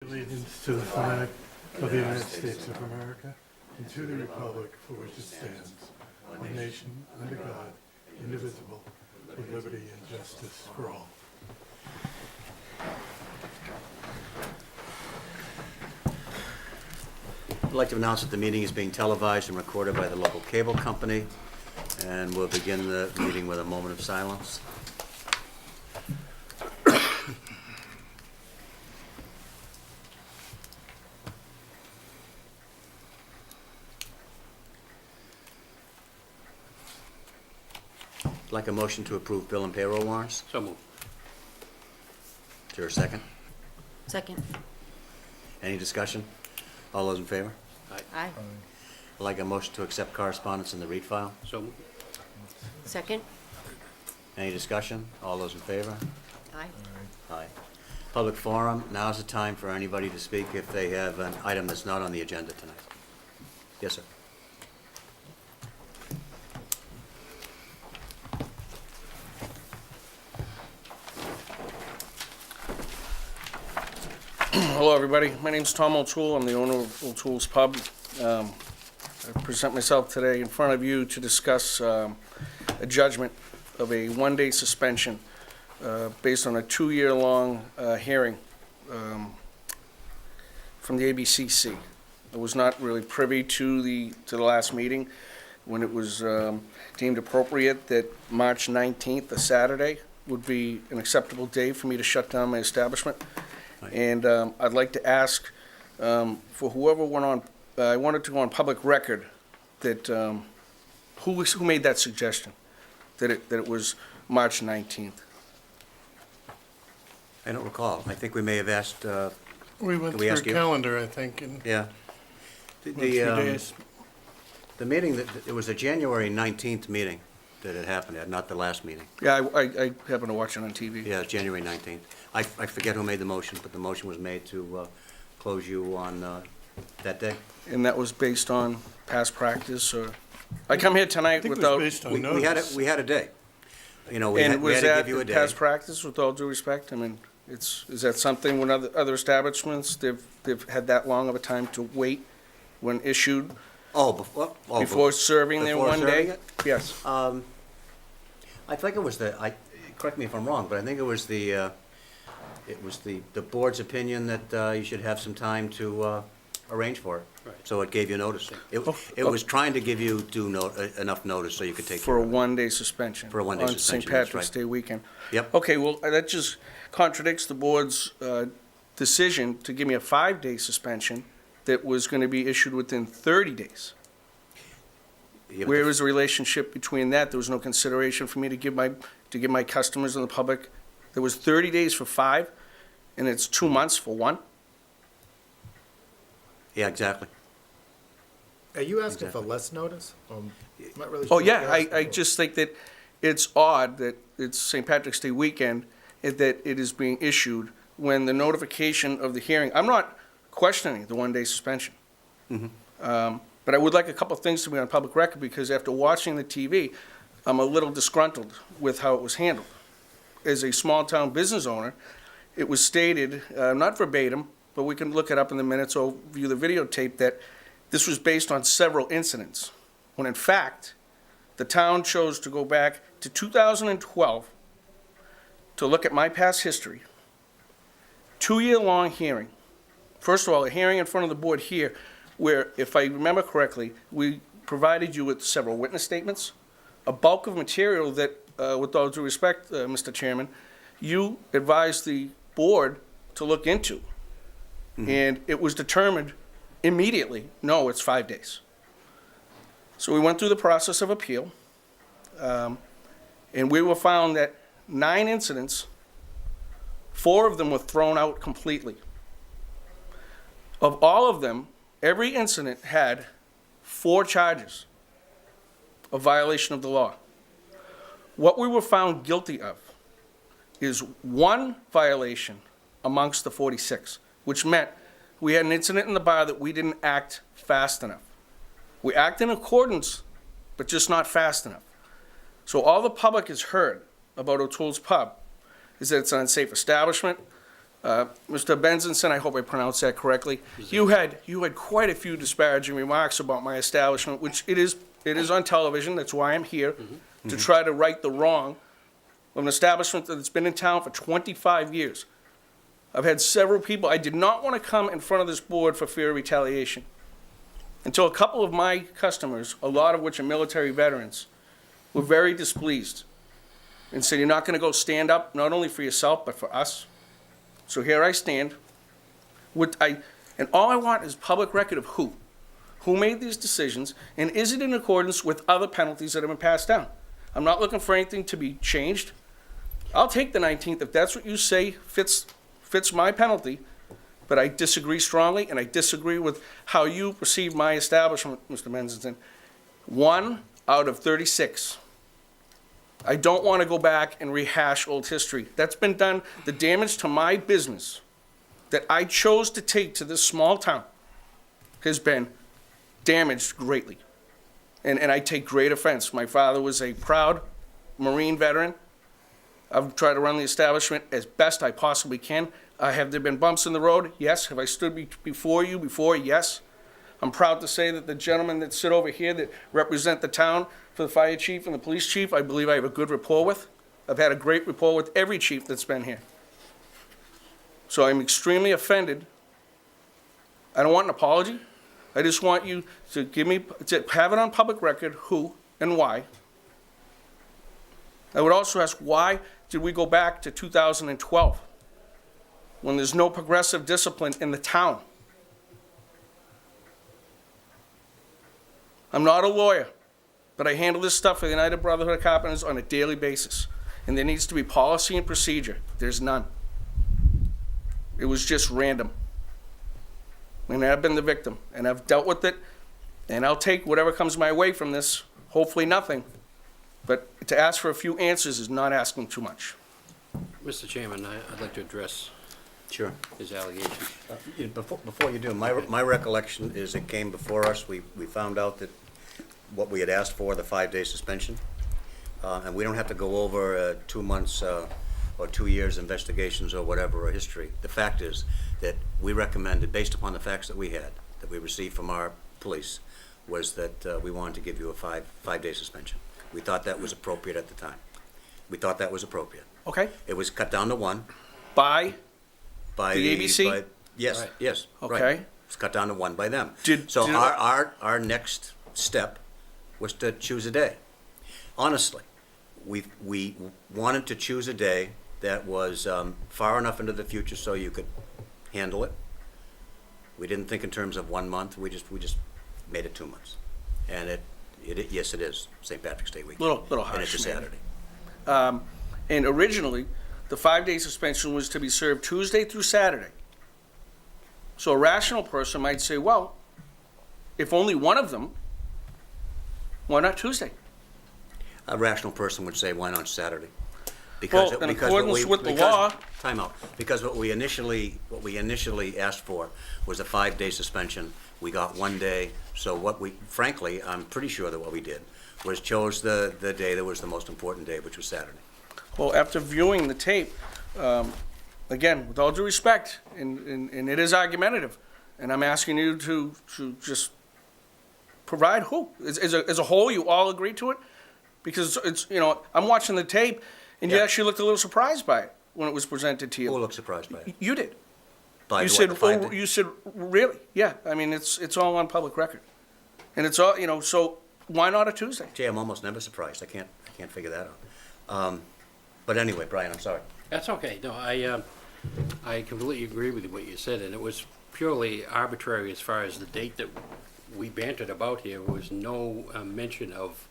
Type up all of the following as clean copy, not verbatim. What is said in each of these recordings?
allegiance to the flag of the United States of America and to the republic for which it stands, one nation, under God, indivisible, with liberty and justice for all. I'd like to announce that the meeting is being televised and recorded by the local cable company, and we'll begin the meeting with a moment of silence. I'd like a motion to approve bill and payroll warrants. So moved. Is there a second? Second. Any discussion? All those in favor? Aye. I'd like a motion to accept correspondence in the read file. So moved. Second. Any discussion? All those in favor? Aye. Aye. Public forum, now's the time for anybody to speak if they have an item that's not on the agenda tonight. Yes, sir. Hello, everybody. My name's Tom O'Toole. I'm the owner of O'Toole's Pub. I present myself today in front of you to discuss a judgment of a one-day suspension based on a two-year-long hearing from the ABCC. I was not really privy to the last meeting when it was deemed appropriate that March 19th, a Saturday, would be an acceptable day for me to shut down my establishment. And I'd like to ask for whoever went on, I wanted to go on public record that, who made that suggestion, that it was March 19th? I don't recall. I think we may have asked, We went Can we through ask a you? calendar, I think, in yeah. a few The days. meeting, it was a January 19th meeting that it happened at, not the last meeting. Yeah, I happened to watch it on TV. Yeah, January 19th. I forget who made the motion, but the motion was made to close you on that day. And that was based on past practice, or, I come here I tonight think it was without, based on We notice. had a day. You know, we and had was to that give you a day. past practice, with all due respect? I mean, is that something when other establishments, they've had that long of a time to wait when issued before serving their before one serving day? it? Yes. I think it was correct me if I'm wrong, but I think it was the board's opinion that you should have some time to arrange for it. Right. So it gave you notice. It was trying to give you enough notice so you could take For care a of it. one-day suspension. For a one-day On suspension, St. that's Patrick's right. Day weekend. Yep. Okay, well, that just contradicts the board's decision to give me a 5-day suspension that was going to be issued within 30 days. Yeah, but Where was the relationship between that? There was no consideration for me to give my customers and the public. There was 30 days for 5, and it's 2 months for 1. Yeah, exactly. Are you asking Exactly. for less notice? I'm not really Oh, sure yeah, what you're I asking for. just think that it's odd that it's St. Patrick's Day weekend, and that it is being issued when the notification of the hearing, I'm not questioning the one-day suspension. But I would like a couple of things to be on public record, because after watching the TV, I'm a little disgruntled with how it was handled. As a small-town business owner, it was stated, not verbatim, but we can look it up in the minutes or view the videotape, that this was based on several incidents, when in fact, the town chose to go back to 2012 to look at my past history. 2-year-long hearing. First of all, a hearing in front of the board here, where, if I remember correctly, we provided you with several witness statements, a bulk of material that, with all due respect, Mr. Chairman, you advised the board to look into. And it was determined immediately, no, it's 5 days. So we went through the process of appeal, and we were found that 9 incidents, 4 of them were thrown out completely. Of all of them, every incident had 4 charges of violation of the law. What we were found guilty of is 1 violation amongst the 46, which meant we had an incident in the bar that we didn't act fast enough. We act in accordance, but just not fast enough. So all the public has heard about O'Toole's Pub is that it's an unsafe establishment, Mr. Benzinson, I hope I pronounced that correctly. You had quite a few disparaging remarks about my establishment, which it is on television. That's why I'm here, to try to right the wrong of an establishment that's been in town for 25 years. I've had several people. I did not want to come in front of this board for fear of retaliation until a couple of my customers, a lot of which are military veterans, were very displeased and said, "You're not going to go stand up not only for yourself but for us." So here I stand. And all I want is public record of who made these decisions, and is it in accordance with other penalties that have been passed down? I'm not looking for anything to be changed. I'll take the 19th if that's what you say fits my penalty, but I disagree strongly, and I disagree with how you perceive my establishment, Mr. Menzenson. 1 out of 36. I don't want to go back and rehash old history. That's been done. The damage to my business that I chose to take to this small town has been damaged greatly. And I take great offense. My father was a proud Marine veteran. I've tried to run the establishment as best I possibly can. Have there been bumps in the road? Yes. Have I stood before you before? Yes. I'm proud to say that the gentlemen that sit over here that represent the town, for the fire chief and the police chief, I believe I have a good rapport with. I've had a great rapport with every chief that's been here. So I'm extremely offended. I don't want an apology. I just want you to have it on public record who and why. I would also ask, why did we go back to 2012 when there's no progressive discipline in the town? I'm not a lawyer, but I handle this stuff for the United Brotherhood of Carpenters on a daily basis. And there needs to be policy and procedure. There's none. It was just random. And I've been the victim, and I've dealt with it, and I'll take whatever comes my way from this, hopefully nothing. But to ask for a few answers is not asking too much. Mr. Chairman, I'd like to address Sure. his allegations. Before you do, my recollection is it came before us. We found out that what we had asked for, the 5-day suspension, and we don't have to go over 2 months or 2 years investigations or whatever, or history. The fact is that we recommended, based upon the facts that we had, that we received from our police, was that we wanted to give you a five-day suspension. We thought that was appropriate at the time. We thought that was appropriate. Okay? It was cut down to 1 By by the ABC? Yes, Right. yes, right. Okay. It's cut down to 1 by them. Did- So did- our next step was to choose a day. Honestly, we wanted to choose a day that was far enough into the future so you could handle it. We didn't think in terms of 1 month. We just made it 2 months, and yes, it is St. Patrick's Day weekend. Little and it's a harsh, maybe. Saturday. And originally, the 5-day suspension was to be served Tuesday through Saturday. So a rational person might say, well, if only one of them, why not Tuesday? A rational person would say, why not Saturday? Well, in accordance with the law- Time out. Because what we initially asked for was a 5-day suspension. We got 1 day. So frankly, I'm pretty sure that what we did was chose the day that was the most important day, which was Saturday. Well, after viewing the tape, again, with all due respect, and it is argumentative, and I'm asking you to just provide who? As a whole, you all agree to it? Because I'm watching the tape, and you Yeah. actually looked a little surprised by it when it was presented to you. Who looked surprised by it? You did. By You what, said, the 5 day? you said, really? Yeah, I mean, it's all on public record. And it's all, so why not a Tuesday? Gee, I'm almost never surprised. I can't figure that out. But anyway, Brian, I'm sorry. That's okay. No, I completely agree with what you said, and it was purely arbitrary as far as the date that we bantered about here. There was no mention of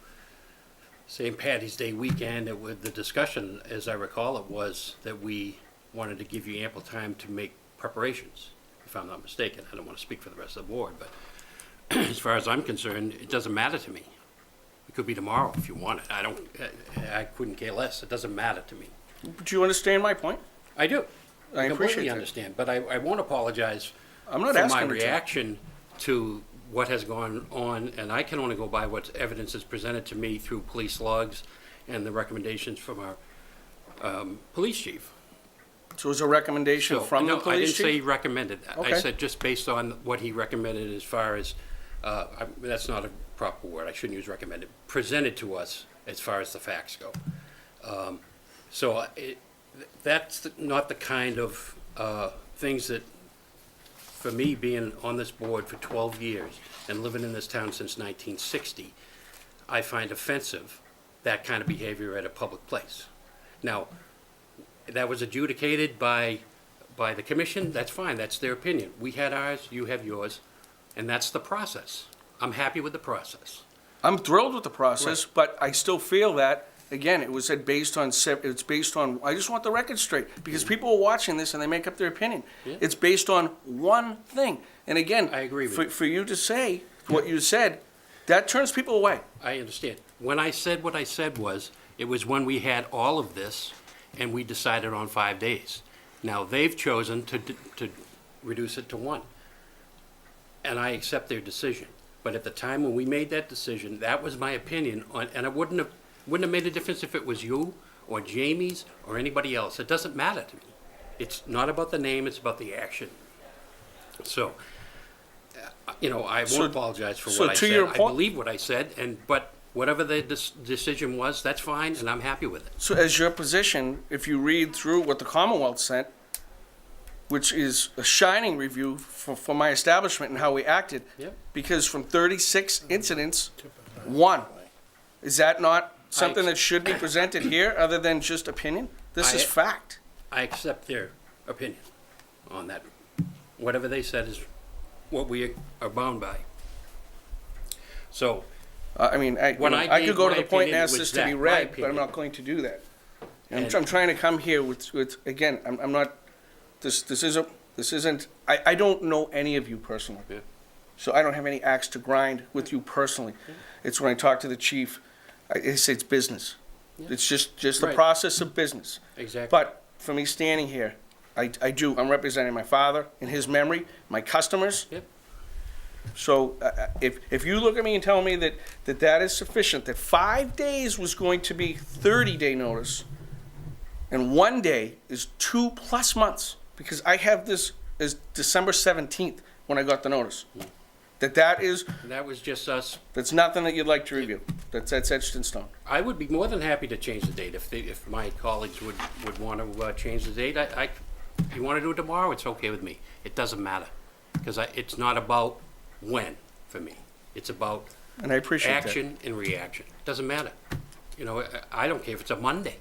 St. Patty's Day weekend. The discussion, as I recall it, was that we wanted to give you ample time to make preparations, if I'm not mistaken. I don't want to speak for the rest of the board, but as far as I'm concerned, it doesn't matter to me. It could be tomorrow if you want it. I couldn't care less. It doesn't matter to me. Do you understand my point? I do. I appreciate completely that. understand, but I won't apologize I'm not for asking my you to. reaction to what has gone on, and I can only go by what evidence is presented to me through police logs and the recommendations from our police chief. So it was a recommendation So, from the no, I police didn't say he chief? recommended that. I Okay. said just based on what he recommended as far as, that's not a proper word, I shouldn't use recommended, presented to us as far as the facts go. So that's not the kind of things that, for me, being on this board for 12 years and living in this town since 1960, I find offensive, that kind of behavior at a public place. Now, that was adjudicated by the commission, that's fine, that's their opinion. We had ours, you have yours, and that's the process. I'm happy with the process. I'm thrilled with the process, Right. but I still feel that, again, it was said based on, it's based on, I just want the record straight, because people are watching this and they make up their opinion. Yeah. It's based on one thing. And again, I agree with you. for you to say what you said, that turns people away. I understand. When I said what I said was, it was when we had all of this, and we decided on 5 days. Now, they've chosen to reduce it to 1. And I accept their decision. But at the time when we made that decision, that was my opinion on, and it wouldn't have made a difference if it was you or Jamie's or anybody else. It doesn't matter to me. It's not about the name, it's about the action. So, I So- won't apologize for so what I to said. your I point- believe what I said, but whatever the decision was, that's fine, and I'm happy with it. So as your position, if you read through what the Commonwealth sent, which is a shining review for my establishment and how we acted, Yep. because from 36 incidents, 1. Is that not something that should be presented here, other than just opinion? This is I- fact. I accept their opinion on that. Whatever they said is what we are bound by. So, When I I could gave go to my the point and opinion, ask it this was to be that, my read, but I'm opinion. not going to do that. I'm And- trying to come here with again, I'm not, this isn't, I don't know any of you personally. Yeah. So I don't have any axe to grind with you personally. It's when I talk to the chief, I say it's business. Yeah. It's just the Right. process of business. exactly. But for me standing here, I'm representing my father in his memory, my customers. Yep. So if you look at me and tell me that is sufficient, that 5 days was going to be 30-day notice, and 1 day is 2+ months, because I have this as December 17th when I got the notice. That is, That was just us. that's nothing that you'd like to review. That's etched in stone. I would be more than happy to change the date if my colleagues would want to change the date. If you want to do it tomorrow, it's okay with me. It doesn't matter, because it's not about when for me. It's about And I appreciate that. action and reaction. Doesn't matter. I don't care if it's a Monday.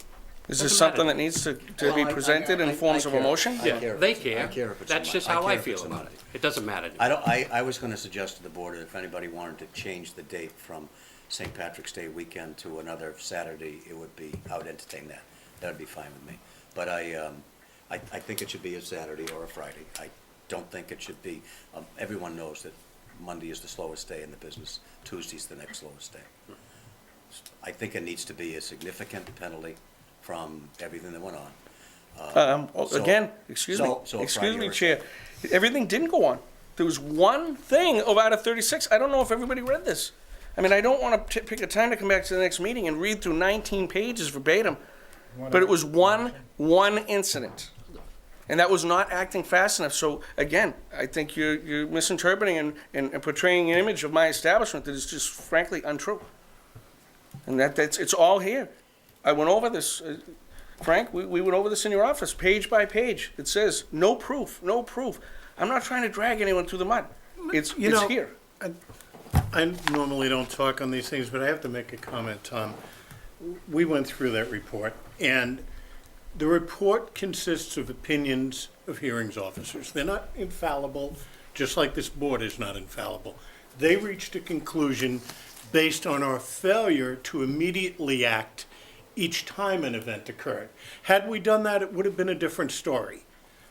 Is this Doesn't something matter. that needs to Well, be I- presented in I- forms I of a care. motion? I Yeah, care if they it's- care. I care if it's That's a just Mon- how care I if feel it's a about Monday. it. It doesn't matter to me. I was gonna suggest to the board that if anybody wanted to change the date from St. Patrick's Day weekend to another Saturday, I would entertain that. That'd be fine with me. But I think it should be a Saturday or a Friday. I don't think it should be, everyone knows that Monday is the slowest day in the business, Tuesday's the next slowest day. I think it needs to be a significant penalty from everything that went on. So- Again, excuse me, so a excuse me, Friday or a Chair. Everything didn't go on. There was one thing out of 36. I don't know if everybody read this. I don't want to pick a time to come back to the next meeting and read through 19 pages verbatim, but it was one incident. And that was not acting fast enough. So again, I think you're misinterpreting and portraying an image of my establishment that is just frankly untrue. And it's all here. I went over this, Frank, we went over this in your office, page by page. It says, no proof, no proof. I'm not trying to drag anyone through the mud. It's here. I normally don't talk on these things, but I have to make a comment, Tom. We went through that report, and the report consists of opinions of hearings officers. They're not infallible, just like this board is not infallible. They reached a conclusion based on our failure to immediately act each time an event occurred. Had we done that, it would have been a different story.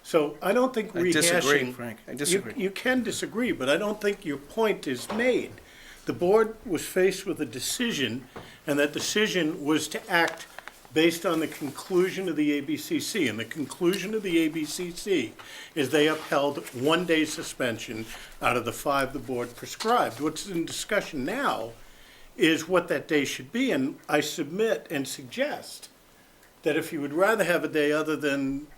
So I don't think I rehashing. disagree, Frank. I disagree. You can disagree, but I don't think your point is made. The board was faced with a decision, and that decision was to act based on the conclusion of the ABCC. And the conclusion of the ABCC is they upheld 1 day suspension out of the 5 the board prescribed. What's in discussion now is what that day should be, and I submit and suggest that if you would rather have a day other than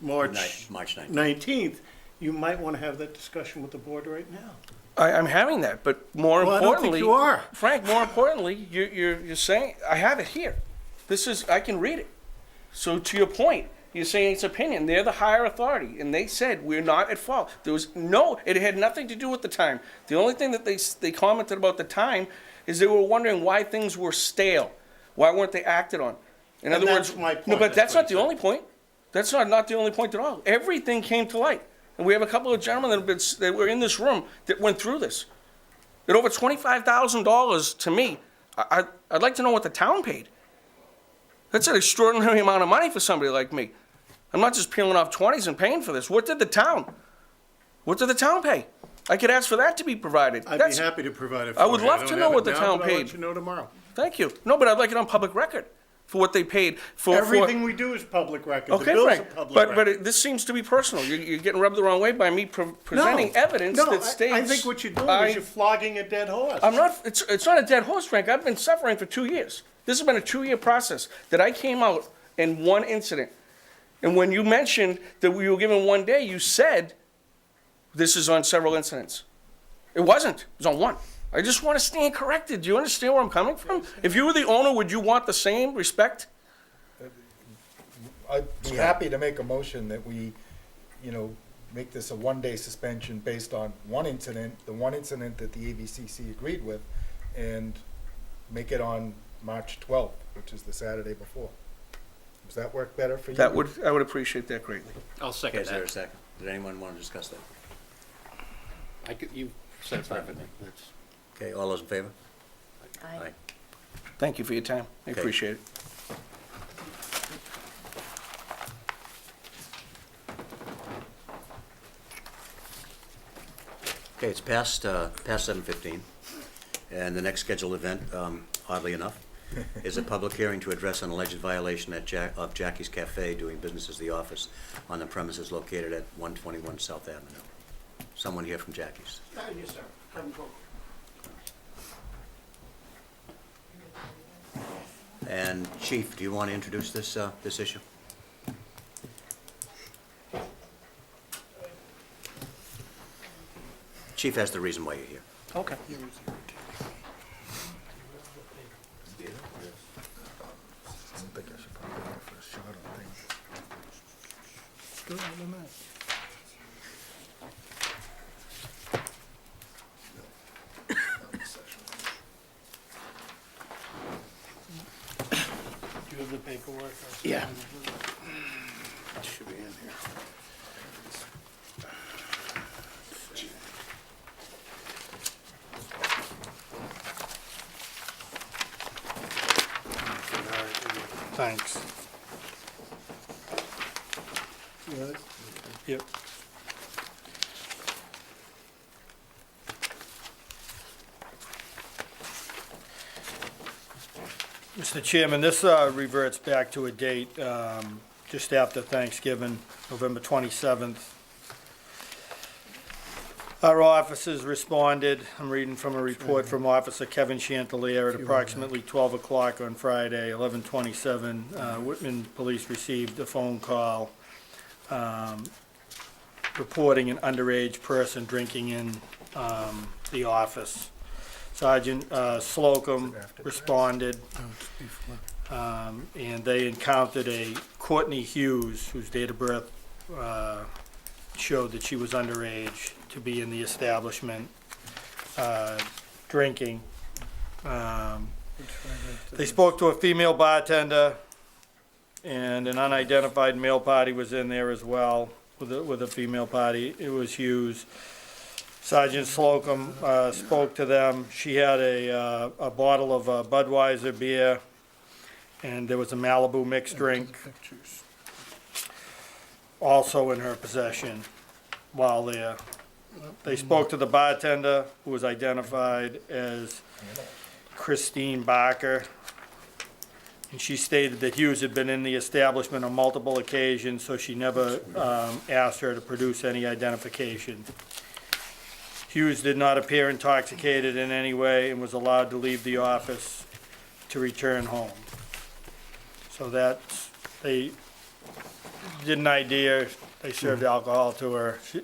March March 9th. 19th, you might want to have that discussion with the board right now. I'm having that, but more Well, I don't importantly, think you are. Frank, more importantly, you're saying, I have it here. I can read it. So to your point, you're saying it's opinion. They're the higher authority, and they said we're not at fault. It had nothing to do with the time. The only thing that they commented about the time is they were wondering why things were stale. Why weren't they acted on? In And other that's words, my point. no, but That's that's what not I the said. only point. That's not the only point at all. Everything came to light. And we have a couple of gentlemen that were in this room that went through this. At over $25,000 to me, I'd like to know what the town paid. That's an extraordinary amount of money for somebody like me. I'm not just peeling off 20s and paying for this. What did the town pay? I could ask for that to be provided. I'd be happy to provide it for I you. would love to don't know have what it the now, town but I'll paid. let you know tomorrow. Thank you. No, but I'd like it on public record for what they paid for. Everything we do is public record. The Okay, bills Frank, are public but record. this seems to be personal. You're getting rubbed the wrong way by me presenting evidence No, that states. I think what you're doing I- is you're flogging a dead horse. I'm not. It's not a dead horse, Frank. I've been suffering for 2 years. This has been a 2-year process that I came out in one incident. And when you mentioned that we were given 1 day, you said this is on several incidents. It wasn't. It was on one. I just want to stand corrected. Do you understand where I'm coming from? If you were the owner, would you want the same respect? I'd be happy to make a motion that we, make this a 1-day suspension based on one incident, the one incident that the ABCC agreed with, and make it on March 12th, which is the Saturday before. Does that work better for you? I would appreciate that greatly. I'll Okay, second is there a that. second? Did anyone want to discuss that? You said perfectly. That's- Okay, all those in favor? Aye. Thank you for your time. I Okay. appreciate it. Okay, it's past 7:15, and the next scheduled event, oddly enough, is a public hearing to address an alleged violation of Jackie's Cafe doing business as the office on the premises located at 121 South Avenue. Someone here from Jackie's. Yes, sir. Have them go. And Chief, do you want to introduce this issue? Chief has the reason why you're here. Okay. I think I should probably go for a shot on things. Do you have the paperwork? Yeah. It should be in here. Thanks. Yep. Mr. Chairman, this reverts back to a date just after Thanksgiving, November 27th. Our officers responded, I'm reading from a report from Officer Kevin Chantelier, at approximately 12 o'clock on Friday, 11/27. Whitman Police received a phone call reporting an underage person drinking in the office. Sergeant Slocum responded, and they encountered a Courtney Hughes, whose date of birth showed that she was underage, to be in the establishment drinking. They spoke to a female bartender, and an unidentified male party was in there as well with a female party. It was Hughes. Sergeant Slocum spoke to them. She had a bottle of Budweiser beer, and there was a Malibu mixed drink also in her possession while there. They spoke to the bartender, who was identified as Christine Barker, and she stated that Hughes had been in the establishment on multiple occasions, so she never asked her to produce any identification. Hughes did not appear intoxicated in any way and was allowed to leave the office to return home. So that's, did an idea, they served alcohol to her. She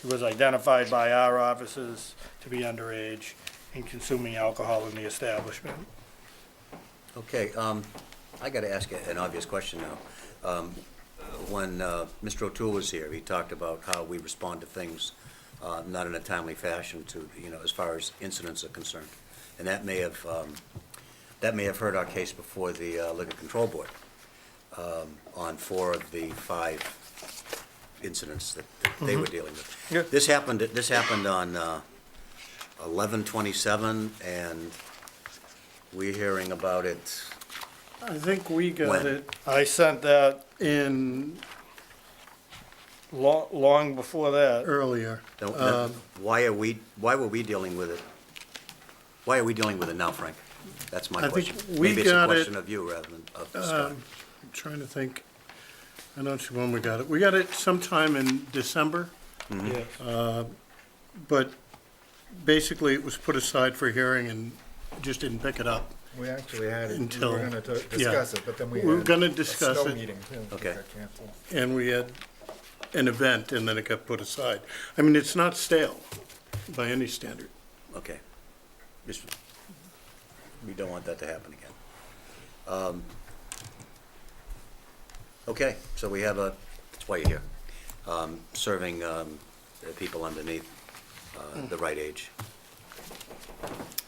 was identified by our officers to be underage and consuming alcohol in the establishment. Okay, I gotta ask you an obvious question now. When Mr. O'Toole was here, he talked about how we respond to things not in a timely fashion to, as far as incidents are concerned. And that may have hurt our case before the Liquor Control Board on 4 of the 5 incidents that they were dealing with. Yeah. This happened on 11/27, and we're hearing about it I think we got When? it I sent that in long before that. earlier. Why were we dealing with it? Why are we dealing with it now, Frank? That's my I think question. we Maybe it's a got it, question of you rather than of Scott. I'm trying to think. I don't see when we got it. We got it sometime in December, Yes. but basically it was put aside for hearing and just didn't pick it up. We actually had it, we Until- were gonna discuss it, but then we We were had gonna a discuss snow it. meeting too. that Okay. got canceled. And we had an event, and then it got put aside. I mean, it's not stale by any standard. Okay. Just, we don't want that to happen again. Okay, so we have that's why you're here, serving people underneath the right age.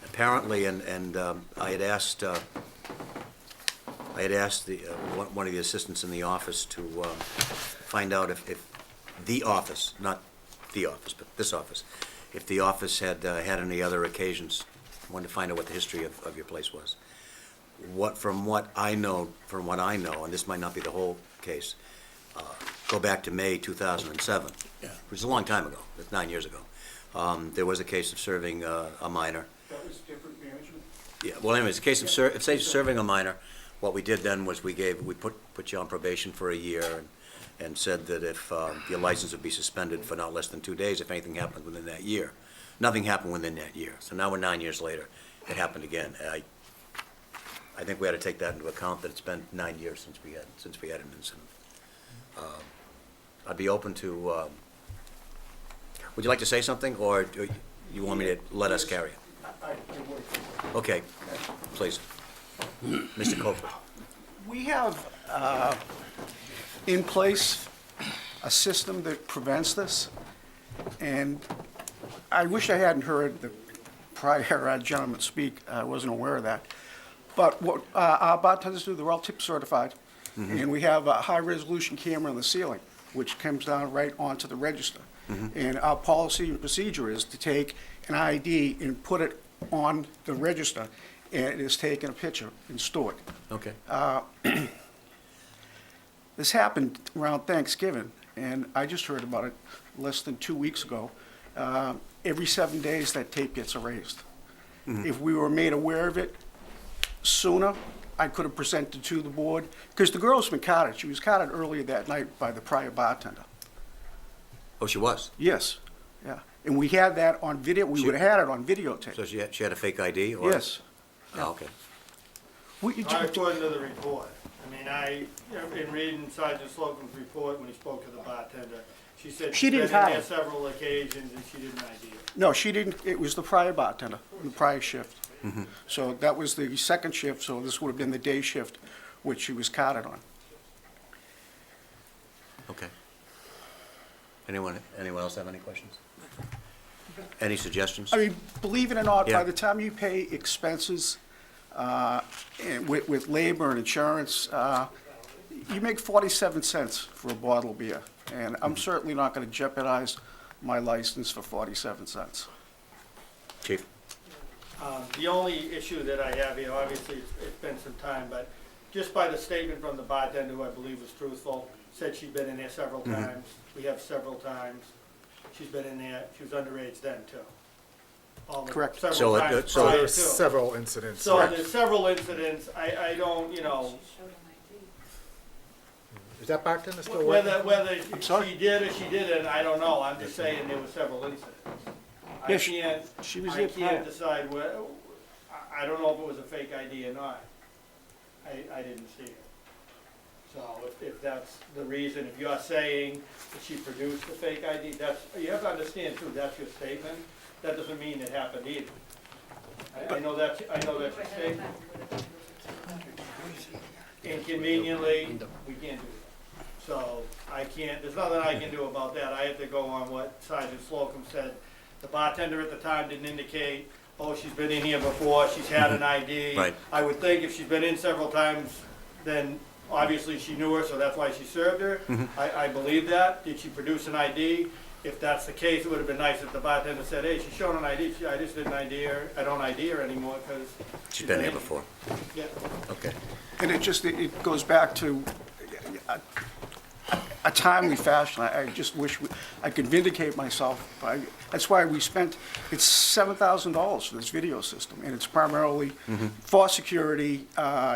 Apparently, and I had asked the, one of the assistants in the office to find out if the office, not the office, but this office, if the office had had any other occasions. Wanted to find out what the history of your place was. From what I know, and this might not be the whole case, go back to May 2007. Yeah. Which is a long time ago, that's 9 years ago. There was a case of serving a minor. That was different management? Yeah, well anyways, the case of serving a minor, what we did then was we put you on probation for a year and said that if your license would be suspended for not less than 2 days if anything happened within that year. Nothing happened within that year. So now we're 9 years later. It happened again. I think we had to take that into account, that it's been 9 years since we had an incident. I'd be open to, would you like to say something, or do you want me to let us carry it? Okay, please. Mr. Copeland. We have in place a system that prevents this, and I wish I hadn't heard the prior gentleman speak. I wasn't aware of that. But what our bartenders do, they're all tip certified, and we have a high-resolution camera in the ceiling, which comes down right onto the register. And our policy and procedure is to take an ID and put it on the register, and it is taken a picture and stored. Okay. This happened around Thanksgiving, and I just heard about it less than 2 weeks ago. Every 7 days, that tape gets erased. If we were made aware of it sooner, I could have presented to the board, because the girl's been carded. She was carded earlier that night by the prior bartender. Oh, she was? Yes, yeah. And we had that on video, we She- would have had it on videotape. So she had a fake ID, or? Yes. Oh, okay. Not according to the report. I mean, in reading Sergeant Slocum's report when he spoke to the bartender, she said She she'd been didn't in have there it. several occasions and she didn't ID it. No, she didn't, it was the prior bartender, the prior shift. So that was the second shift, so this would have been the day shift, which she was carded on. Okay. Anyone else have any questions? Any suggestions? I mean, believe it or not, Yeah. by the time you pay expenses and with labor and insurance, you make 47 cents for a bottle of beer. And I'm certainly not going to jeopardize my license for 47 cents. Chief? The only issue that I have here, obviously, it's been some time, but just by the statement from the bartender, who I believe was truthful, said she'd been in there several times. We have several times. She's been in there. She was underage then, too. Correct. So Several it- times so prior There's to. several incidents. So there's several incidents. I don't, Is that bartender still working? whether sorry? she did or she didn't, I don't know. I'm just saying there were several incidents. I Yes, can't, she was I there can't prior. decide I don't know if it was a fake ID or not. I didn't see it. So if that's the reason, if you're saying that she produced the fake ID, that's, you have to understand too, that's your statement. That doesn't mean it happened either. I know that's your statement. Inconveniently, we can't do that. So I can't, there's nothing I can do about that. I have to go on what Sergeant Slocum said. The bartender at the time didn't indicate, oh, she's been in here before, she's had an ID. Right. I would think if she's been in several times, then obviously she knew her, so that's why she served her. I believe that. Did she produce an ID? If that's the case, it would have been nice if the bartender said, hey, she's showing an ID. I just didn't ID her. I don't ID her anymore because She's been here before. Yeah. Okay. And it goes back to a timely fashion. I just wish I could vindicate myself. That's why we spent, it's $7,000 for this video system, and it's primarily for security,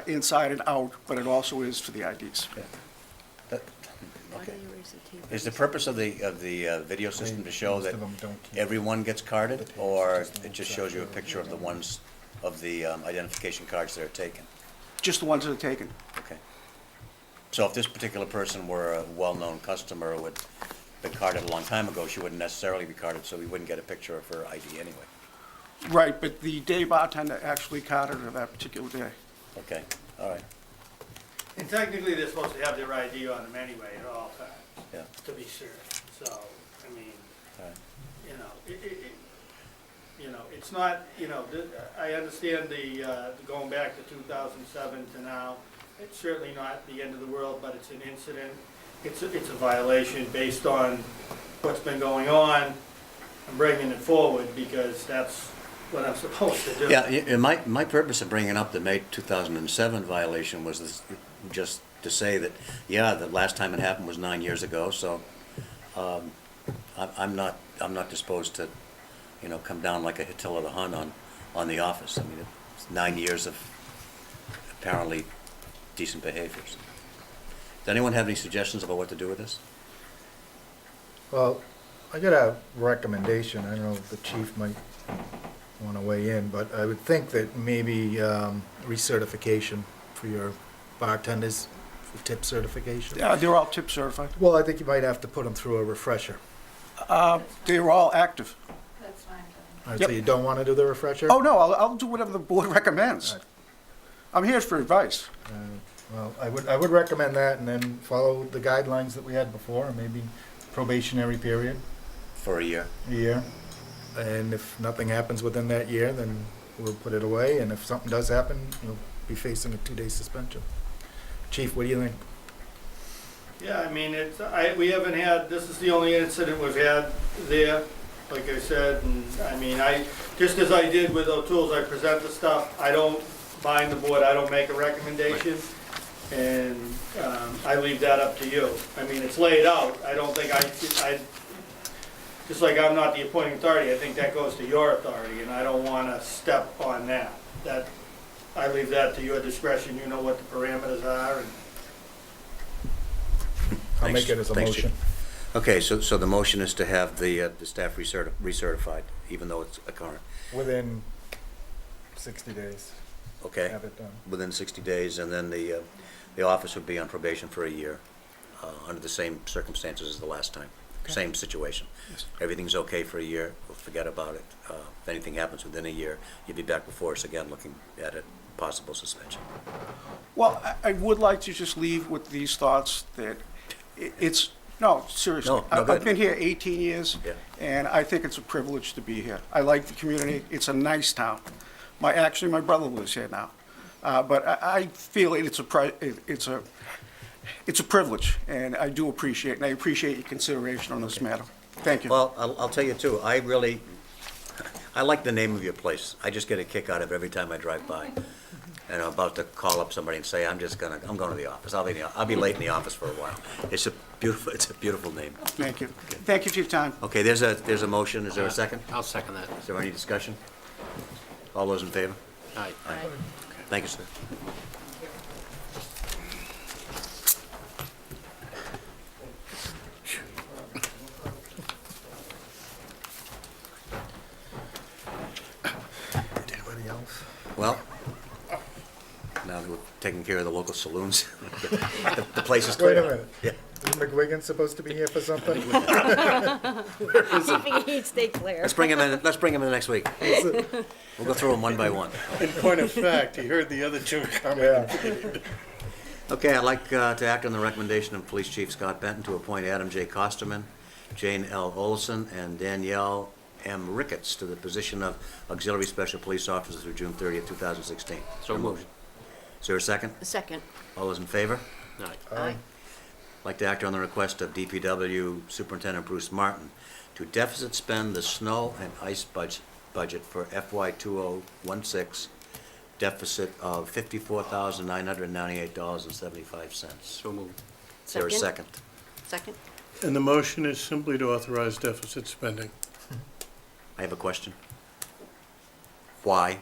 inside and out, but it also is for the IDs. Why do you raise the TV? Is the purpose of the video system to show Most that of them don't keep everyone gets carded, or it just shows you a picture of the ones, of the identification cards that are taken? Just the ones that are taken. Okay. So if this particular person were a well-known customer who had been carded a long time ago, she wouldn't necessarily be carded, so we wouldn't get a picture of her ID anyway. Right, but the day bartender actually carded her that particular day. Okay, all right, And technically, they're supposed to have their ID on them anyway at all times yeah, to be served. So, I mean, all right. you know, you know, it's not, you know, I understand the going back to 2007 to now. It's certainly not the end of the world, but it's an incident. It's a violation based on what's been going on. I'm bringing it forward because that's what I'm supposed to do. Yeah, and my purpose of bringing up the May 2007 violation was just to say that, yeah, the last time it happened was 9 years ago, so I'm not disposed to, you know, come down like a Attila the Hun on the office. I mean, it's 9 years of apparently decent behaviors. Does anyone have any suggestions about what to do with this? Well, I got a recommendation. I don't know if the chief might want to weigh in, but I would think that maybe recertification for your bartenders, for tip certification. Yeah, they're all tip certified. Well, I think you might have to put them through a refresher. They're all active. That's fine, Kevin. All right, Yep. so you don't want to do the refresher? Oh, no, I'll do whatever the board recommends. All right. I'm here for advice. Well, I would recommend that, and then follow the guidelines that we had before, and maybe probationary period, For a year? a year. And if nothing happens within that year, then we'll put it away, and if something does happen, you'll be facing a 2-day suspension. Chief, what do you think? Yeah, I mean, we haven't had, this is the only incident we've had there, like I said, and I mean, just as I did with O'Toole's, I present the stuff, I don't bind the board, I don't make a recommendation, and I leave that up to you. I mean, it's laid out, I don't think just like I'm not the appointing authority, I think that goes to your authority, and I don't want to step on that. I leave that to your discretion, you know what the parameters are, and I'll make it as a Thanks, motion. Chief. Okay, so the motion is to have the staff recertified, even though it's a current. Within 60 days, Okay, have it done. within 60 days, and then the office would be on probation for a year, under the same circumstances as the last time, same situation. Yes. Everything's okay for a year, we'll forget about it. If anything happens within a year, you'll be back before us again, looking at a possible suspension. Well, I would like to just leave with these thoughts that it's, no, seriously. No, good. I've been here 18 years, Yeah. and I think it's a privilege to be here. I like the community. It's a nice town. Actually, my brother lives here now. But I feel it's a privilege, and I do appreciate it, and I appreciate your consideration on this matter. Thank you. Well, I'll tell you too, I like the name of your place. I just get a kick out of it every time I drive by. And I'm about to call up somebody and say, I'm going to the office. I'll be late in the office for a while. It's a beautiful name. Thank you. Thank you for your time. Okay, there's a motion. Is there a second? I'll second that. Is there any discussion? All those in favor? Aye. Aye. Thank you, sir. Anybody else? Well, now now that we're taking care of the local saloons. The place is Wait clear. a minute. Yeah. Isn't McGuigan supposed to be here for something? He'd stay clear. Let's bring him in next week. We'll go through them one by one. In point of fact, he heard the other two comment. Yeah. Okay, I'd like to act on the recommendation of Police Chief Scott Benton to appoint Adam J. Kosterman, Jane L. Olson, and Danielle M. Ricketts to the position of Auxiliary Special Police Officer through June 30th, 2016. So moved. Is there a second? Second. All those in favor? Aye. Aye. I'd like to act on the request of DPW Superintendent Bruce Martin to deficit spend the snow and ice budget for FY 2016 deficit of $54,998.75. So moved. Is there a second? Second. And the motion is simply to authorize deficit spending. I have a question. Why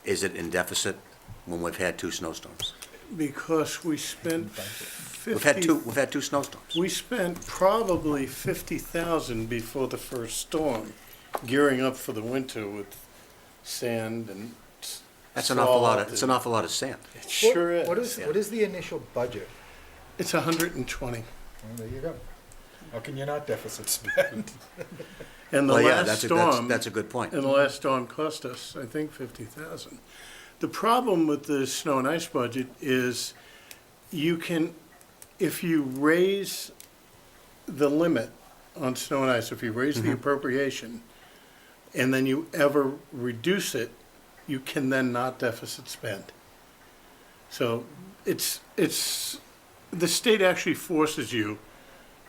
is it in deficit when we've had 2 snowstorms? Because we spent We've had two snowstorms. We spent probably 50,000 before the first storm, gearing up for the winter with sand and That's an awful lot salt of, it's an awful lot of sand. It sure is. What is the initial budget? It's 120. Well, there you go. How can you not deficit spend? And the Well, yeah, last storm, that's a good point. and the last storm cost us, I think, 50,000. The problem with the snow and ice budget is you can, if you raise the limit on snow and ice, if you raise the appropriation, and then you ever reduce it, you can then not deficit spend. So it's, the state actually forces you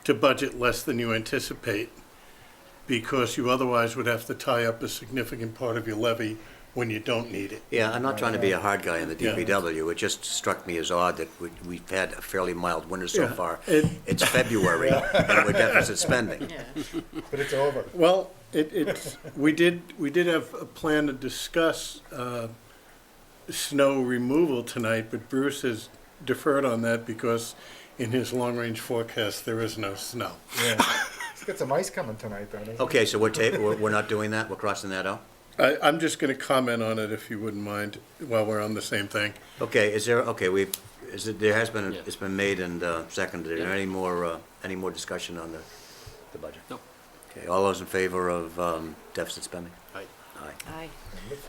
to budget less than you anticipate, because you otherwise would have to tie up a significant part of your levy when you don't need it. Yeah, I'm not trying to be a hard guy in the Yeah. DPW. It just struck me as odd that we've had a fairly mild winter so Yeah, far. it- It's February and we're deficit spending. Yeah. But it's over. Well, we did have a plan to discuss snow removal tonight, but Bruce has deferred on that because in his long-range forecast, there is no snow. Yeah. He's got some ice coming tonight, though. doesn't he? Okay, so we're not doing that? We're crossing that out? I'm just going to comment on it, if you wouldn't mind, while we're on the same thing. Okay, it's been made and seconded. Is there Yeah. any more discussion on the budget? No. Okay, all those in favor of deficit spending? Aye. Aye. Aye.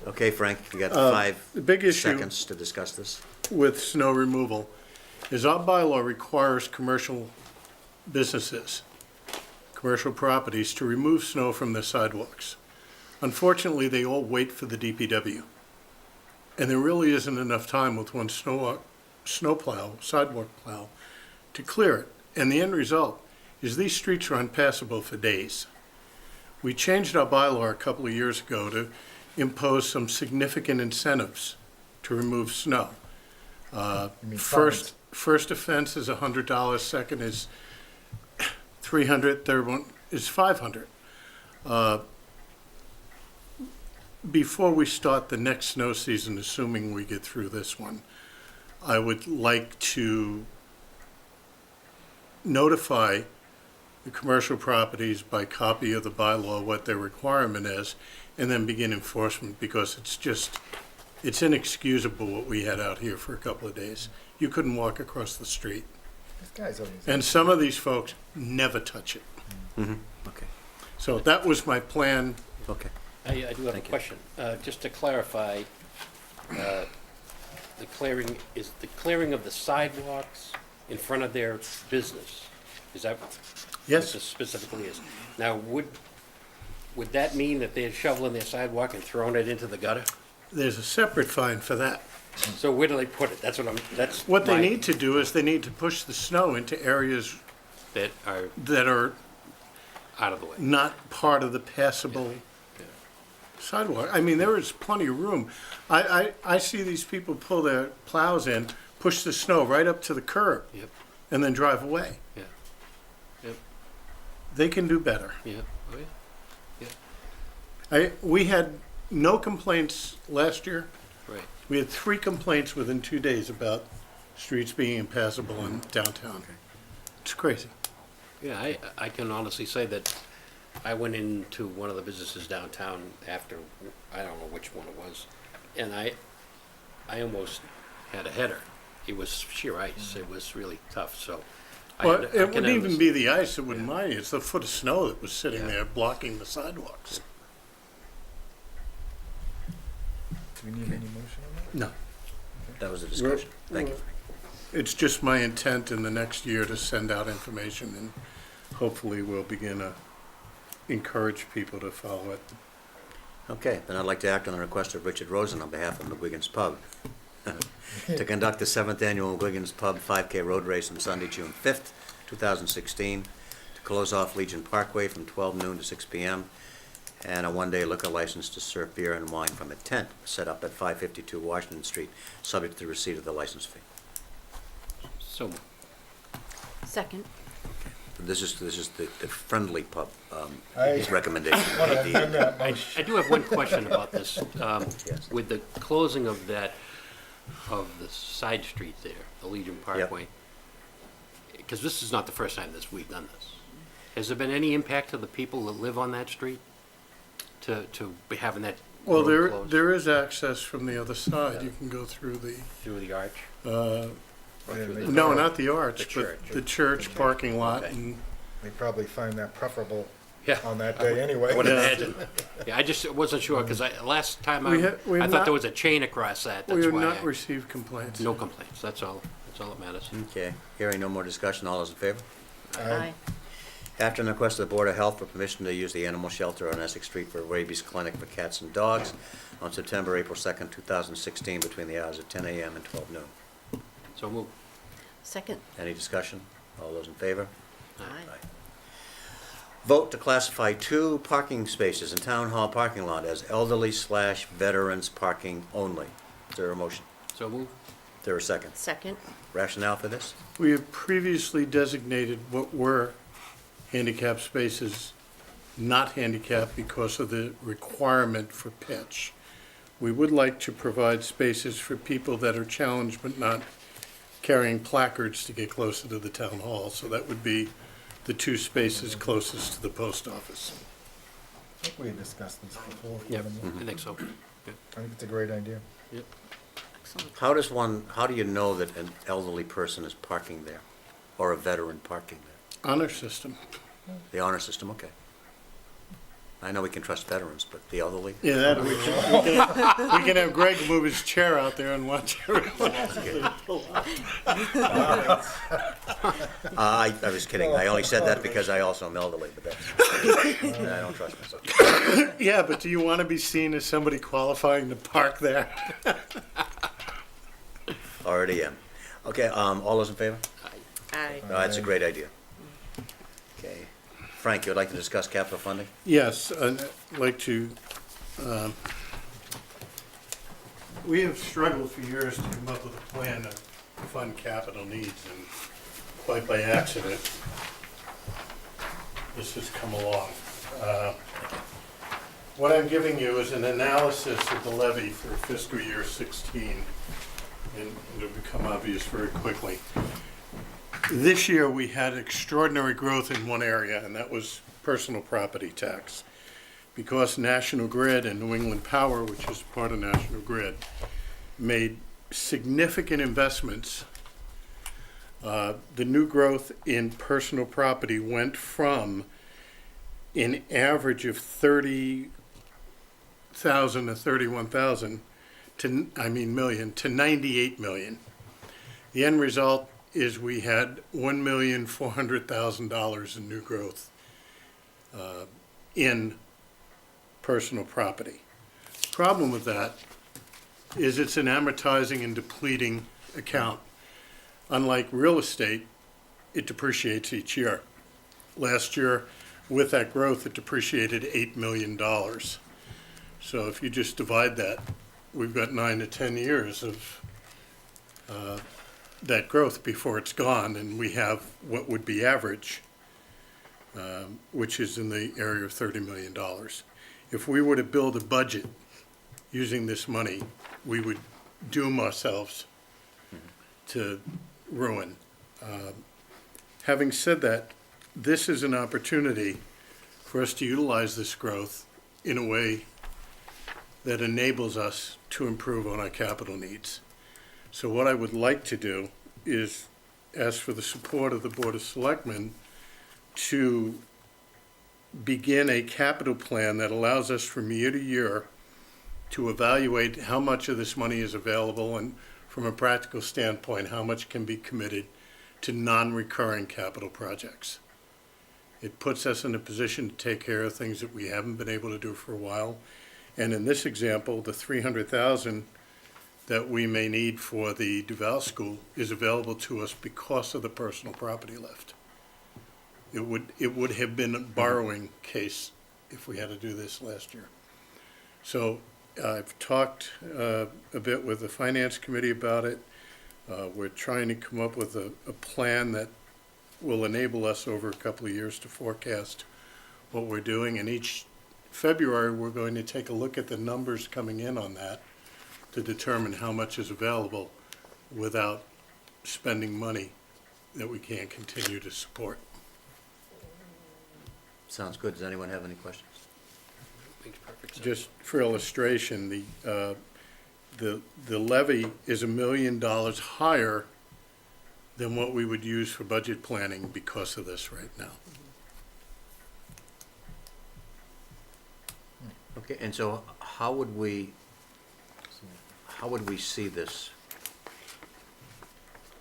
Okay, Frank, you got The big 5 issue seconds to discuss this. with snow removal is our bylaw requires commercial businesses, commercial properties, to remove snow from their sidewalks. Unfortunately, they all wait for the DPW. And there really isn't enough time with one snowplow, sidewalk plow, to clear it. And the end result is these streets are unpassable for days. We changed our bylaw a couple of years ago to impose some significant incentives to remove snow. You mean First offense is $100, second is $300, third one is $500. Before we start the next snow season, assuming we get through this one, I would like to notify the commercial properties by copy of the bylaw what their requirement is, and then begin enforcement, because it's inexcusable what we had out here for a couple of days. You couldn't walk across the street. This guy's always. And some of these folks never touch it. Okay, So that was my plan. okay. I do have a question. Just to clarify, the clearing of the sidewalks in front of their business? Is that what Yes. this specifically is? Now, would that mean that they're shoveling their sidewalk and throwing it into the gutter? There's a separate fine for that. So where do they put it? That's What they my- need to do is they need to push the snow into areas that are that are out of the way. not part of the passable sidewalk. I mean, there is plenty of room. I see these people pull their plows in, push the snow right up to the curb, Yep. and then drive away. Yeah. Yep. They can do better. Yeah. Oh, yeah. We had no complaints last year. Right. We had 3 complaints within 2 days about streets being impassable in downtown. It's crazy. Yeah, I can honestly say that I went into one of the businesses downtown after, I don't know which one it was, and I almost had a header. It was sheer ice. It was really tough, so. Well, I it can wouldn't even understand. be the ice that wouldn't mind you, it's the foot of snow that was sitting Yeah. there blocking the sidewalks. Do we need any motion on that? No. That was a discussion. Thank you. It's just my intent in the next year to send out information, and hopefully we'll begin to encourage people to follow it. Okay, then I'd like to act on the request of Richard Rosen on behalf of McGuigan's Pub to conduct the 7th Annual McGuigan's Pub 5K Road Race on Sunday, June 5th, 2016, to close off Legion Parkway from 12 noon to 6 p.m., and a one-day liquor license to serve beer and wine from a tent set up at 552 Washington Street, subject to the receipt of the license fee. So, Second. This is the friendly pub I recommendation. want to amend that I motion. do have one question about this. Yes. With the closing of that, of the side street there, the Legion Parkway, because this is not the first time we've done this. Has there been any impact to the people that live on that street to be having that Well, road closed there is access from the other side. You can go through the, through the arch? no, not the arch, The but church. the church parking lot. Okay. And They probably find that preferable Yeah. on that day anyway. I would imagine. Yeah, I just wasn't sure, because last time We I have thought not- there was a chain across that, we that's have why. not received complaints. No complaints, that's all that matters. Okay, hearing no more discussion, all those in favor? Aye. After the request of the Board of Health for permission to use the animal shelter on Essex Street for a rabies clinic for cats and dogs on April 2nd, 2016, between the hours of 10 a.m. and 12 noon. So move. Second. Any discussion? All those in favor? Aye. Vote to classify 2 parking spaces in Town Hall parking lot as elderly/veterans parking only. Is there a motion? So move. Is there a second? Second. Rationale for this? We have previously designated what were handicap spaces not handicapped because of the requirement for pitch. We would like to provide spaces for people that are challenged but not carrying placards to get closer to the town hall. So that would be the 2 spaces closest to the post office. I think we had discussed this before. Yep, Kevin. I think so. I think it's a great idea. Yep. Excellent. How do you know that an elderly person is parking there or a veteran parking there? Honor system. The honor system, okay. I know we can trust veterans, but the elderly? Yeah, that, we can have Greg move his chair out there and watch everyone. I was kidding. I only said that because I also am elderly, but that's, I don't trust myself. Yeah, but do you want to be seen as somebody qualifying to park there? Already am. Okay, all those in favor? Aye. That's a great idea. Okay. Frank, you would like to discuss capital funding? Yes, I'd like to, we have struggled for years to come up with a plan to fund capital needs, and quite by accident, this has come along. What I'm giving you is an analysis of the levy for fiscal year 16, and it'll become obvious very quickly. This year, we had extraordinary growth in one area, and that was personal property tax. Because National Grid and New England Power, which is part of National Grid, made significant investments, the new growth in personal property went from an average of 30,000 to 31,000 million to 98 million. The end result is we had $1,400,000 in new growth in personal property. Problem with that is it's an amortizing and depleting account. Unlike real estate, it depreciates each year. Last year, with that growth, it depreciated $8 million. So if you just divide that, we've got 9 to 10 years of that growth before it's gone, and we have what would be average, which is in the area of $30 million. If we were to build a budget using this money, we would doom ourselves to ruin. Having said that, this is an opportunity for us to utilize this growth in a way that enables us to improve on our capital needs. So what I would like to do is ask for the support of the Board of Selectmen to begin a capital plan that allows us from year to year to evaluate how much of this money is available and from a practical standpoint, how much can be committed to non-recurring capital projects. It puts us in a position to take care of things that we haven't been able to do for a while. And in this example, the $300,000 that we may need for the Duval School is available to us because of the personal property left. It would have been a borrowing case if we had to do this last year. So I've talked a bit with the Finance Committee about it. We're trying to come up with a plan that will enable us over a couple of years to forecast what we're doing. And each February, we're going to take a look at the numbers coming in on that to determine how much is available without spending money that we can't continue to support. Sounds good. Does anyone have any questions? Makes perfect sense. Just for illustration, the levy is $1 million higher than what we would use for budget planning because of this right now. Okay, and so how would we see this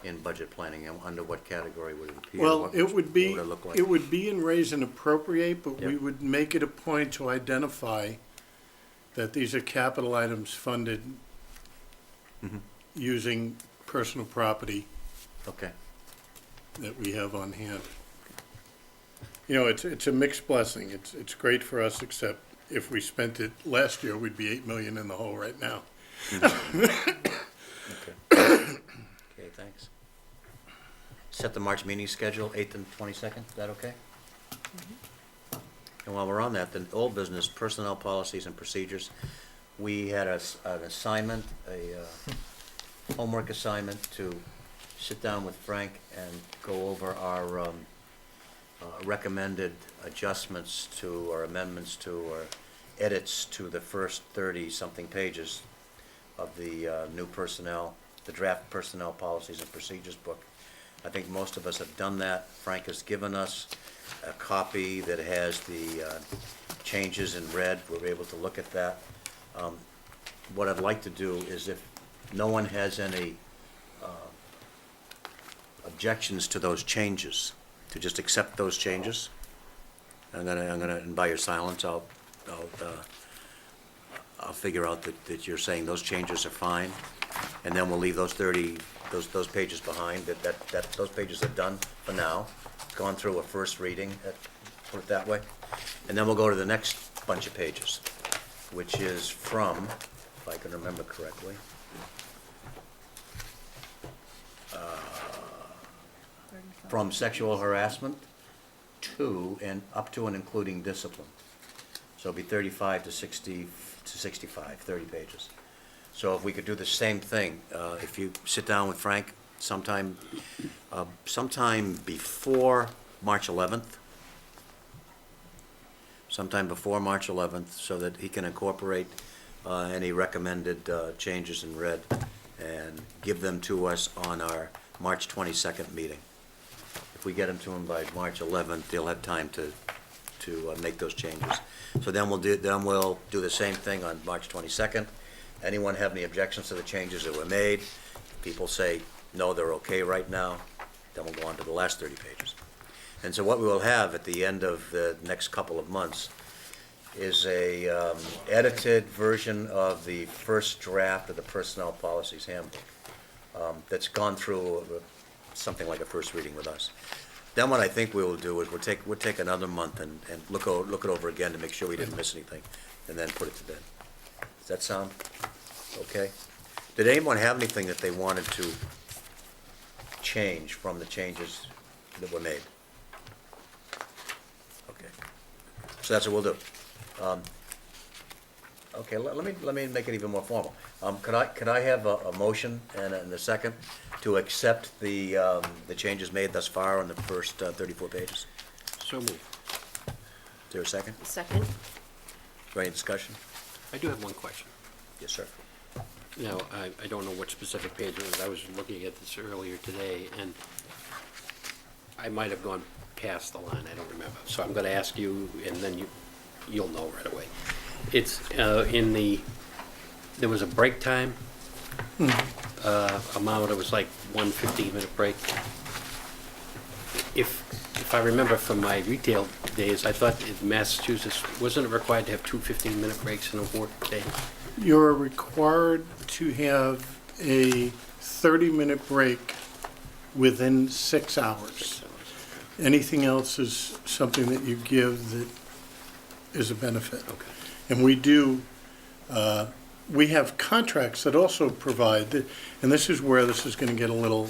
in budget planning? And under what category would it appear? Well, What it would be, what look like? it would be in raise and appropriate, but we Yep. would make it a point to identify that these are capital items funded Mhm. using personal property Okay, that we have on hand. You know, it's a mixed blessing. It's great for us, except if we spent it last year, we'd be 8 million in the hole right now. okay. Okay, thanks. Set the March meeting schedule, 8th and 22nd, is that okay? And while we're on that, the old business, personnel policies and procedures, we had an assignment, a homework assignment to sit down with Frank and go over our recommended adjustments to, or amendments to, or edits to the first 30-something pages of the new personnel, the draft personnel policies and procedures book. I think most of us have done that. Frank has given us a copy that has the changes in red. We're able to look at that. What I'd like to do is, if no one has any objections to those changes, to just accept those changes. I'm gonna, and by your silence, I'll figure out that you're saying those changes are fine, and then we'll leave those those pages behind, that those pages are done for now, gone through a first reading, put it that way. And then we'll go to the next bunch of pages, which is from, if I can remember correctly, from sexual harassment to and up to and including discipline. So it'll be 35 to 60 to 65, 30 pages. So if we could do the same thing, if you sit down with Frank sometime before March 11th, so that he can incorporate any recommended changes in red and give them to us on our March 22nd meeting. If we get them to him by March 11th, they'll have time to make those changes. So then we'll do the same thing on March 22nd. Anyone have any objections to the changes that were made? People say, no, they're okay right now. Then we'll go on to the last 30 pages. And so what we will have at the end of the next couple of months is a edited version of the first draft of the Personnel Policies Handbook that's gone through something like a first reading with us. Then what I think we will do is we'll take another month and look it over again to make sure we didn't miss anything, and then put it to bed. Does that sound okay? Did anyone have anything that they wanted to change from the changes that were made? Okay. So that's what we'll do. Okay, let me make it even more formal. Could I have a motion and a second to accept the changes made thus far on the first 34 pages? So moved. Is there a second? Second. Is there any discussion? I do have one question. Yes, sir. Now, I don't know what specific page it was. I was looking at this earlier today, and I might have gone past the line. I don't remember. So I'm going to ask you, and then you'll know right away. It's there was a break time amount. It was like 1 15-minute break. If I remember from my retail days, I thought in Massachusetts, wasn't it required to have 2 15-minute breaks in a work day? You're required to have a 30-minute break within 6 hours. Anything else is something that you give that is a benefit. Okay. And we have contracts that also provide, and this is where this is going to get a little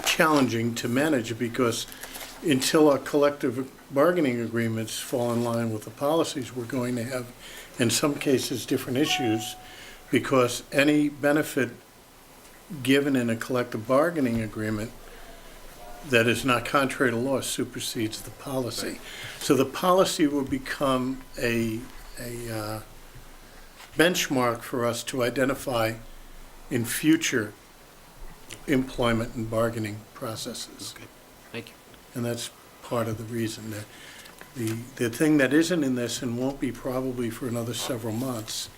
challenging to manage, because until our collective bargaining agreements fall in line with the policies, we're going to have, in some cases, different issues, because any benefit given in a collective bargaining agreement that is not contrary to law supersedes the policy. So the policy will become a benchmark for us to identify in future employment and bargaining processes. Okay, thank you. And that's part of the reason that the thing that isn't in this and won't be probably for another several months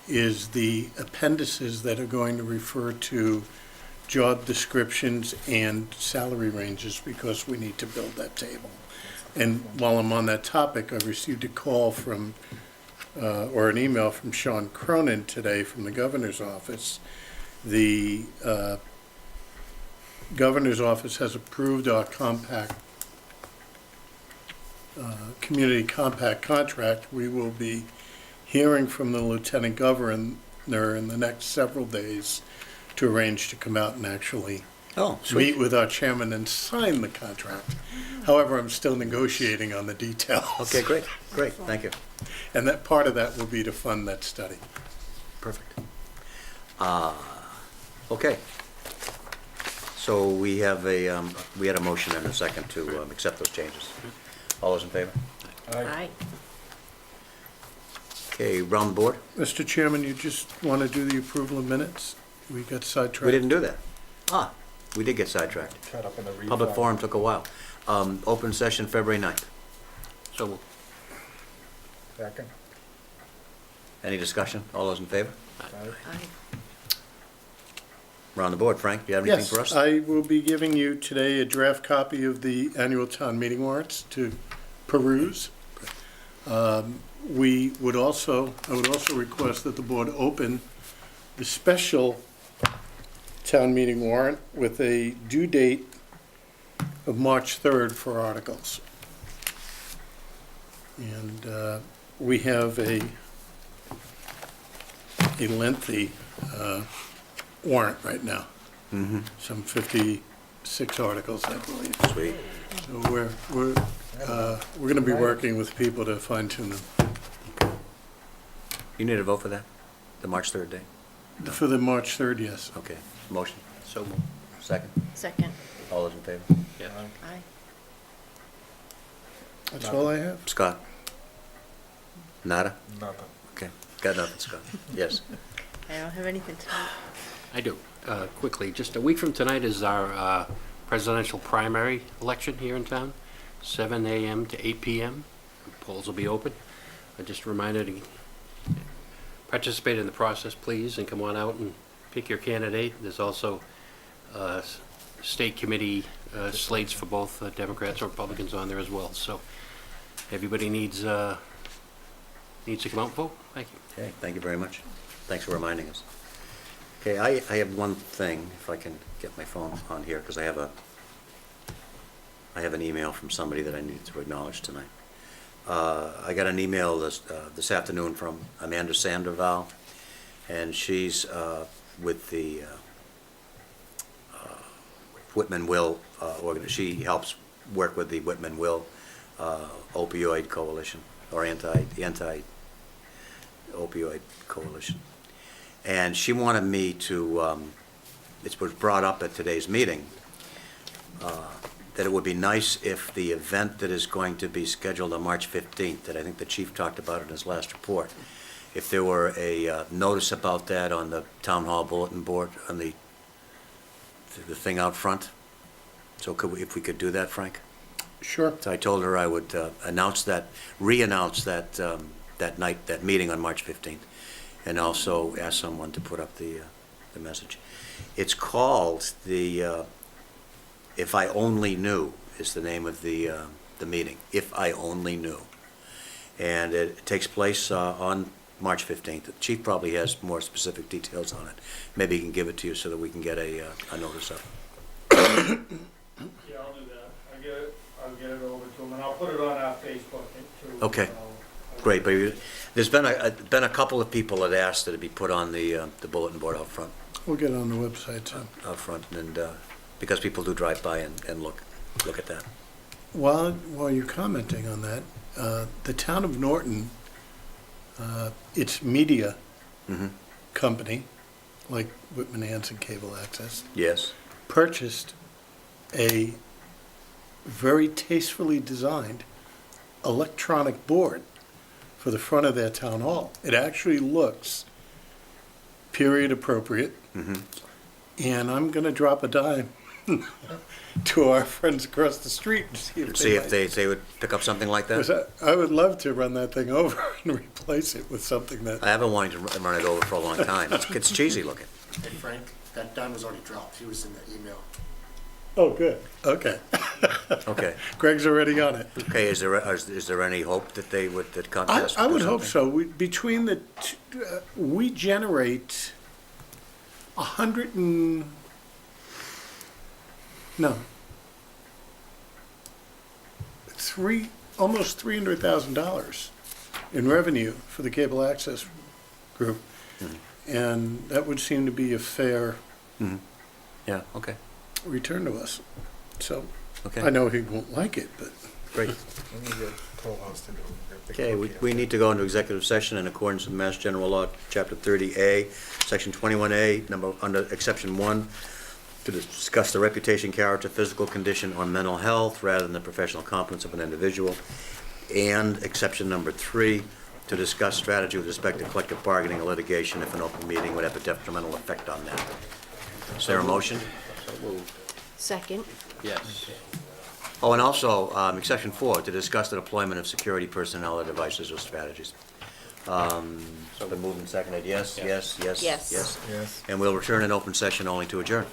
is the appendices that are going to refer to job descriptions and salary ranges, because we need to build that table. And while I'm on that topic, I received a call from, or an email from Sean Cronin today from the governor's office. The governor's office has approved our community compact contract. We will be hearing from the lieutenant governor in the next several days to arrange to come out and actually Oh, sweet. meet with our chairman and sign the contract. However, I'm still negotiating on the details. Okay, great, thank you. And that part of that will be to fund that study. Perfect. Okay. So we have we had a motion and a second to accept those changes. All those in favor? Aye. Okay, round the board? Mr. Chairman, you just want to do the approval of minutes? We got sidetracked. We didn't do that. We did get sidetracked. Caught up in the Public refund. forum took a while. Open session February 9th. So, Second. Any discussion? All those in favor? Aye. Aye. Round the board. Frank, do you have anything for us? Yes, I will be giving you today a draft copy of the annual town meeting warrants to peruse. I would also request that the board open the special town meeting warrant with a due date of March 3rd for articles. And we have a lengthy warrant right now. Mm-hmm. Some 56 articles, I believe. Sweet. So we're going to be working with people to fine tune them. You need a vote for that? The March 3rd day? For the March 3rd, yes. Okay. Motion. so moved. Second. Second. All those in favor? Yeah. Aye. That's all I have. Scott? Nada? Nothing. Okay. Got nothing, Scott. Yes. I don't have anything tonight. I do. Quickly, just a week from tonight is our presidential primary election here in town, 7 a.m. to 8 p.m. Polls will be open. I just reminded to participate in the process, please, and come on out and pick your candidate. There's also state committee slates for both Democrats and Republicans on there as well. So everybody needs to come out and vote. Thank you. Okay, thank you very much. Thanks for reminding us. Okay, I have one thing, if I can get my phone on here, because I have an email from somebody that I needed to acknowledge tonight. I got an email this afternoon from Amanda Sandoval, and she's with the Whitman Will she helps work with the Whitman Will opioid coalition, or anti-opioid coalition. And she wanted me to, it was brought up at today's meeting, that it would be nice if the event that is going to be scheduled on March 15th, that I think the chief talked about in his last report, if there were a notice about that on the town hall bulletin board, on the thing out front. So if we could do that, Frank? Sure. So I told her I would re-announce that night, that meeting on March 15th, and also ask someone to put up the message. It's called the If I Only Knew is the name of the meeting, If I Only Knew. And it takes place on March 15th. The chief probably has more specific details on it. Maybe he can give it to you so that we can get a notice of it. Yeah, I'll do that. I'll get it over to him, and I'll put it on our Facebook too. Okay. Great, but there's been a couple of people that asked that it be put on the bulletin board out front, We'll get it on the website too. and because people do drive by and look at that. While you're commenting on that, the town of Norton, its media Mm-hmm. company, like Whitman Hanson Cable Access, Yes. purchased a very tastefully designed electronic board for the front of their town hall. It actually looks period appropriate, Mm-hmm. and I'm gonna drop a dime to our friends across the street and see if They would pick up something like Because that. I would love to run that thing over and replace it with something that, I haven't wanted to run it over for a long time. It's cheesy looking. Hey Frank, that dime was already dropped. He was in the email. oh, good, okay. Okay. Greg's already on it. Okay, is there any hope that that Comcast I do would hope something? so. Between the, we generate 100 and, no. Almost $300,000 in revenue for the cable access group. Mm-hmm. And that would seem to be a fair Mhm. Yeah, okay, return to us. So, okay. I know he won't like it, but Great. Let me get Coalhouse to go. Okay, we need to go into executive session in accordance with Mass General Law, Chapter 30A, Section 21A, under Exception 1, to discuss the reputation, character, physical condition, or mental health, rather than the professional competence of an individual. And Exception number 3, to discuss strategy with respect to collective bargaining or litigation if an open meeting would have a detrimental effect on that. Is there a motion? Second. Yes. Oh, and also, Exception 4, to discuss the deployment of security personnel or devices or strategies. So been moved and seconded, yes, yes, yes, Yes. yes. Yes. And we'll return in open session only to adjourn.